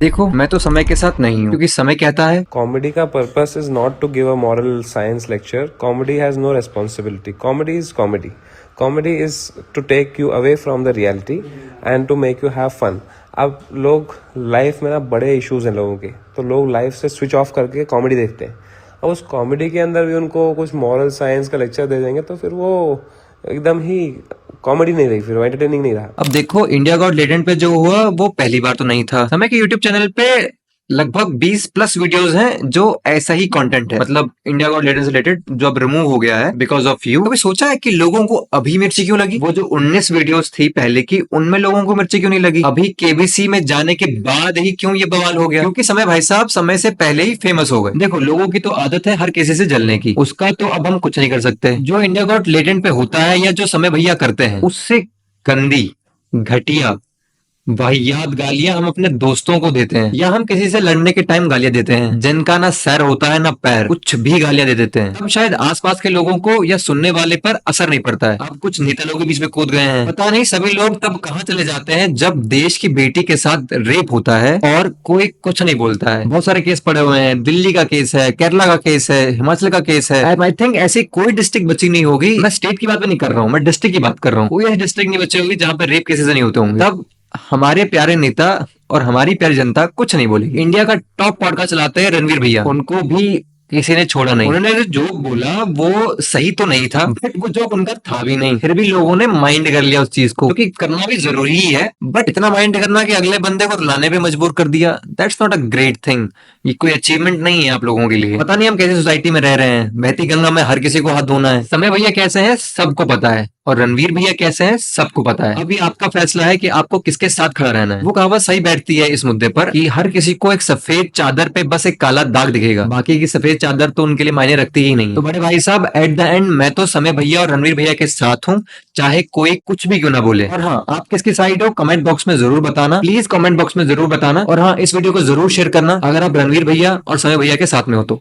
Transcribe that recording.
देखो मैं तो समय के साथ नहीं हूँ क्योंकि समय कहता है Comedy का purpose is not to give a moral science lecture. Comedy has no responsibility. Comedy is comedy. Comedy is to take you away from the reality and to make you have fun. अब लोग life में ना बड़े issues हैं लोगों के, तो लोग लाइफ से स्विच ऑफ करके कॉमेडी देखते हैं। अब उस कॉमेडी के अंदर भी उनको कुछ मॉरल साइंस का लेक्चर दे देंगे तो फिर वो एकदम ही कॉमेडी नहीं रही, फिर वो एंटरटेनिंग नहीं रहा। अब देखो इंडिया गॉट लेटेंट पे जो हुआ वो पहली बार तो नहीं था। समय के यूट्यूब चैनल पे लगभग 20 प्लस वीडियोस हैं जो ऐसा ही कंटेंट है, मतलब इंडिया गॉट लेटेंट से रिलेटेड, जो अब रिमूव हो गया है बिकॉज ऑफ यू। कभी सोचा है कि लोगों को अभी मिर्ची क्यों लगी? वो जो 19 वीडियोस थी पहले की, उनमें लोगों को मिर्ची क्यों नहीं लगी? अभी केबीसी में जाने के बाद ही क्यों ये बवाल हो गया? क्योंकि समय भाई साहब समय से पहले ही फेमस हो गए। देखो लोगों की तो आदत है हर किसी से जलने की, उसका तो अब हम कुछ नहीं कर सकते। जो इंडिया गॉट लेटेंट पे होता है या जो समय भैया करते हैं, उससे गंदी, घटिया, वाहियात गालियां हम अपने दोस्तों को देते हैं, या हम किसी से लड़ने के टाइम गालियां देते हैं जिनका ना सर होता है ना पैर, कुछ भी गालियां दे देते हैं। अब शायद आसपास के लोगों को या सुनने वाले पर असर नहीं पड़ता है। अब कुछ नेता लोग के बीच में कूद गए हैं, पता नहीं सभी लोग तब कहां चले जाते हैं जब देश की बेटी के साथ रेप होता है और कोई कुछ नहीं बोलता है। बहुत सारे केस पड़े हुए हैं, दिल्ली का केस है, केरला का केस है, हिमाचल का केस है। आई थिंक ऐसी कोई डिस्ट्रिक्ट बची नहीं होगी, मैं स्टेट की बात नहीं कर रहा हूँ, मैं डिस्ट्रिक्ट की बात कर रहा हूँ, कोई ऐसी डिस्ट्रिक्ट नहीं बची होगी जहां पर रेप केसेस नहीं होते होंगे। तब हमारे प्यारे नेता और हमारी प्यारी जनता कुछ नहीं बोली। इंडिया का टॉप पॉडकास्ट चलाते हैं रणवीर भैया, उनको भी किसी ने छोड़ा नहीं। उन्होंने जो जोक बोला वो सही तो नहीं था, बट वो जोक उनका था भी नहीं, फिर भी लोगों ने माइंड कर लिया उस चीज को, क्योंकि करना भी जरूरी ही है, बट इतना माइंड करना कि अगले बंदे को रुलाने पे मजबूर कर दिया, that's not a great thing. ये कोई अचीवमेंट नहीं है आप लोगों के लिए। पता नहीं हम कैसी सोसाइटी में रह रहे हैं, बहती गंगा में हर किसी को हाथ धोना है। समय भैया कैसे हैं सबको पता है, और रणवीर भैया कैसे हैं सबको पता है। अभी आपका फैसला है कि आपको किसके साथ खड़ा रहना है। वो कहावत सही बैठती है इस मुद्दे पर कि हर किसी को एक सफेद चादर पे बस एक काला दाग दिखेगा, बाकी की सफेद चादर तो उनके लिए मायने रखती ही नहीं। तो बड़े भाई साहब एट द एंड मैं तो समय भैया और रणवीर भैया के साथ हूँ, चाहे कोई कुछ भी क्यों ना बोले। और हाँ, आप किसकी साइड हो कमेंट बॉक्स में जरूर बताना, प्लीज कमेंट बॉक्स में जरूर बताना। और हाँ, इस वीडियो को जरूर शेयर करना अगर आप रणवीर भैया और समय भैया के साथ में हो तो।